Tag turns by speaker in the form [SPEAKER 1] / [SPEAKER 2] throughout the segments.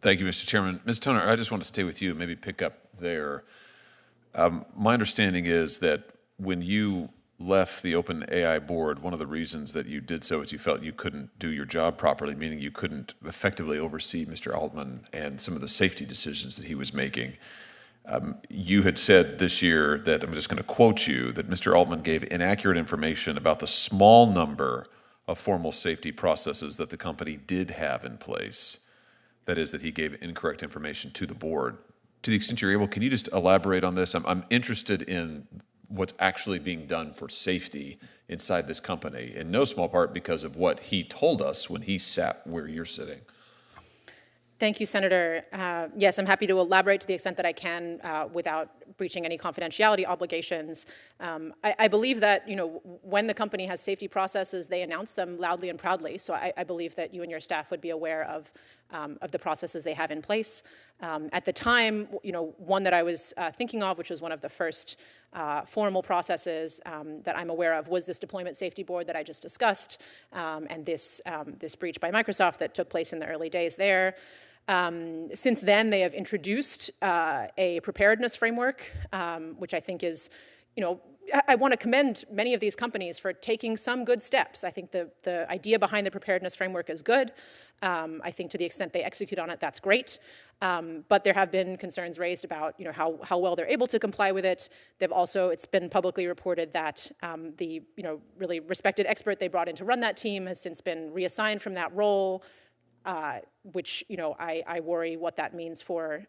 [SPEAKER 1] Thank you, Mr. Chairman. Ms. Toner, I just want to stay with you and maybe pick up there. My understanding is that when you left the OpenAI board, one of the reasons that you did so is you felt you couldn't do your job properly, meaning you couldn't effectively oversee Mr. Altman and some of the safety decisions that he was making. You had said this year that, I'm just going to quote you, that Mr. Altman gave inaccurate information about the small number of formal safety processes that the company did have in place. That is, that he gave incorrect information to the board. To the extent you're able, can you just elaborate on this? I'm interested in what's actually being done for safety inside this company, in no small part because of what he told us when he sat where you're sitting.
[SPEAKER 2] Thank you, Senator. Yes, I'm happy to elaborate to the extent that I can without breaching any confidentiality obligations. I believe that, when the company has safety processes, they announce them loudly and proudly. So I believe that you and your staff would be aware of the processes they have in place. At the time, one that I was thinking of, which was one of the first formal processes that I'm aware of, was this deployment safety board that I just discussed, and this breach by Microsoft that took place in the early days there. Since then, they have introduced a preparedness framework, which I think is, I want to commend many of these companies for taking some good steps. I think the idea behind the preparedness framework is good. I think to the extent they execute on it, that's great. But there have been concerns raised about, how well they're able to comply with it. They've also, it's been publicly reported that the, really respected expert they brought in to run that team has since been reassigned from that role. Which I worry what that means for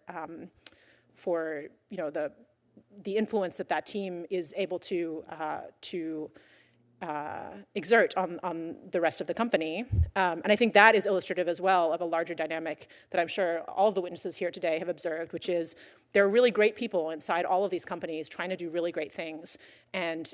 [SPEAKER 2] the influence that team is able to exert on the rest of the company. And I think that is illustrative as well of a larger dynamic that I'm sure all of the witnesses here today have observed, which is there are really great people inside all of these companies trying to do really great things. And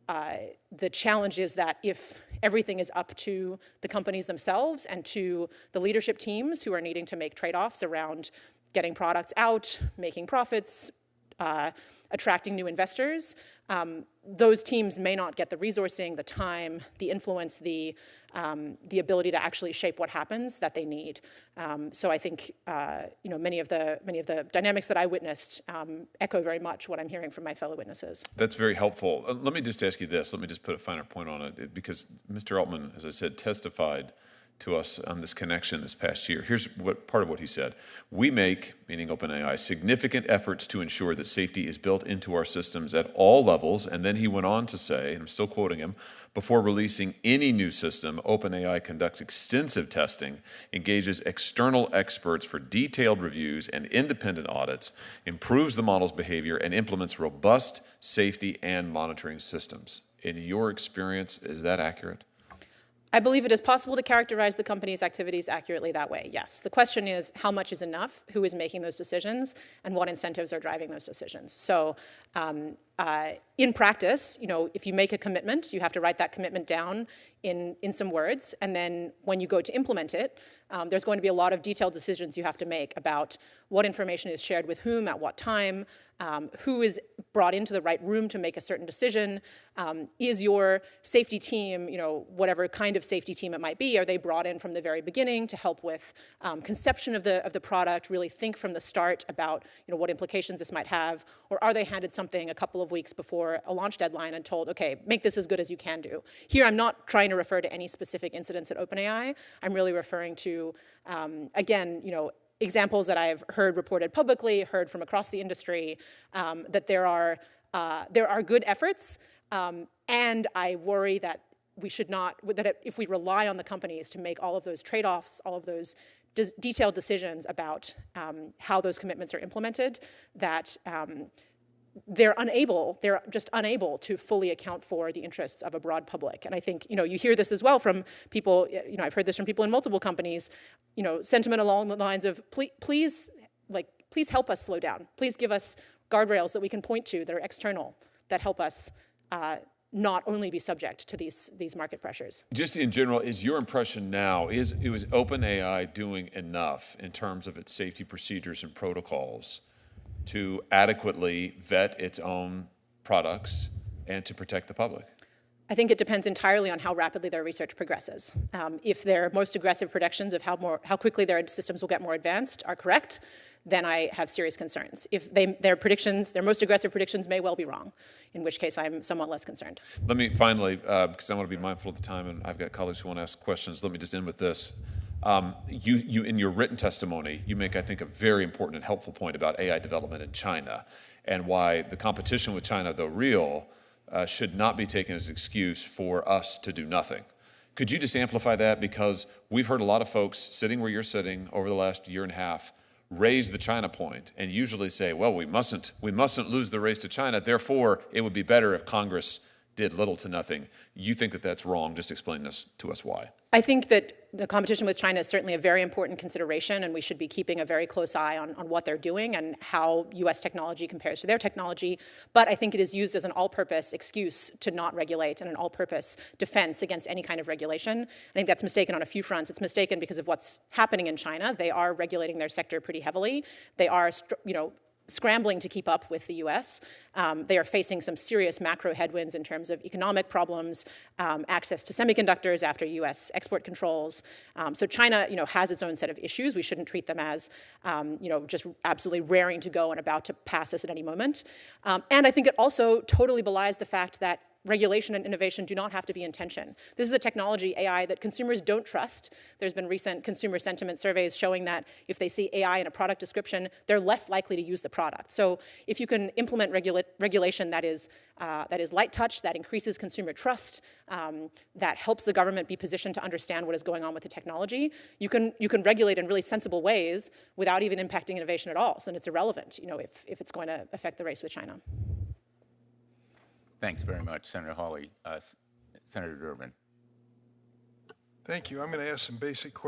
[SPEAKER 2] the challenge is that if everything is up to the companies themselves and to the leadership teams who are needing to make trade-offs around getting products out, making profits, attracting new investors, those teams may not get the resourcing, the time, the influence, the ability to actually shape what happens that they need. So I think many of the dynamics that I witnessed echo very much what I'm hearing from my fellow witnesses.
[SPEAKER 1] That's very helpful. Let me just ask you this. Let me just put a finer point on it, because Mr. Altman, as I said, testified to us on this connection this past year. Here's part of what he said. We make, meaning OpenAI, significant efforts to ensure that safety is built into our systems at all levels. And then he went on to say, and I'm still quoting him, before releasing any new system, OpenAI conducts extensive testing, engages external experts for detailed reviews and independent audits, improves the model's behavior, and implements robust safety and monitoring systems. In your experience, is that accurate?
[SPEAKER 2] I believe it is possible to characterize the company's activities accurately that way, yes. The question is, how much is enough, who is making those decisions, and what incentives are driving those decisions? So in practice, if you make a commitment, you have to write that commitment down in some words, and then when you go to implement it, there's going to be a lot of detailed decisions you have to make about what information is shared with whom at what time, who is brought into the right room to make a certain decision. Is your safety team, whatever kind of safety team it might be, are they brought in from the very beginning to help with conception of the product, really think from the start about what implications this might have, or are they handed something a couple of weeks before a launch deadline and told, okay, make this as good as you can do? Here, I'm not trying to refer to any specific incidents at OpenAI. I'm really referring to, again, examples that I've heard reported publicly, heard from across the industry, that there are good efforts, and I worry that we should not, that if we rely on the companies to make all of those trade-offs, all of those detailed decisions about how those commitments are implemented, that they're just unable to fully account for the interests of a broad public. And I think, you hear this as well from people, I've heard this from people in multiple companies, sentiment along the lines of, please help us slow down. Please give us guardrails that we can point to that are external, that help us not only be subject to these market pressures.
[SPEAKER 1] Just in general, is your impression now, was OpenAI doing enough in terms of its safety procedures and protocols to adequately vet its own products and to protect the public?
[SPEAKER 2] I think it depends entirely on how rapidly their research progresses. If their most aggressive predictions of how quickly their systems will get more advanced are correct, then I have serious concerns. If their most aggressive predictions may well be wrong, in which case I'm somewhat less concerned.
[SPEAKER 1] Let me finally, because I want to be mindful of the time, and I've got colleagues who want to ask questions, let me just end with this. You in your written testimony, you make, I think, a very important and helpful point about AI development in China and why the competition with China, though real, should not be taken as an excuse for us to do nothing. Could you just amplify that? Because we've heard a lot of folks sitting where you're sitting over the last year and a half raise the China point and usually say, well, we mustn't lose the race to China, therefore it would be better if Congress did little to nothing. You think that that's wrong. Just explain this to us why.
[SPEAKER 2] I think that the competition with China is certainly a very important consideration, and we should be keeping a very close eye on what they're doing and how U.S. technology compares to their technology. But I think it is used as an all-purpose excuse to not regulate and an all-purpose defense against any kind of regulation. I think that's mistaken on a few fronts. It's mistaken because of what's happening in China. They are regulating their sector pretty heavily. They are, scrambling to keep up with the U.S. They are facing some serious macro headwinds in terms of economic problems, access to semiconductors after U.S. export controls. So China, has its own set of issues. We shouldn't treat them as, just absolutely raring to go and about to pass us at any moment. And I think it also totally belies the fact that regulation and innovation do not have to be in tension. This is a technology, AI, that consumers don't trust. There's been recent consumer sentiment surveys showing that if they see AI in a product description, they're less likely to use the product. So if you can implement regulation that is light touch, that increases consumer trust, that helps the government be positioned to understand what is going on with the technology, you can regulate in really sensible ways without even impacting innovation at all. So then it's irrelevant, if it's going to affect the race with China.
[SPEAKER 3] Thanks very much, Senator Hawley. Senator Durbin.
[SPEAKER 4] Thank you. I'm going to ask some basic questions.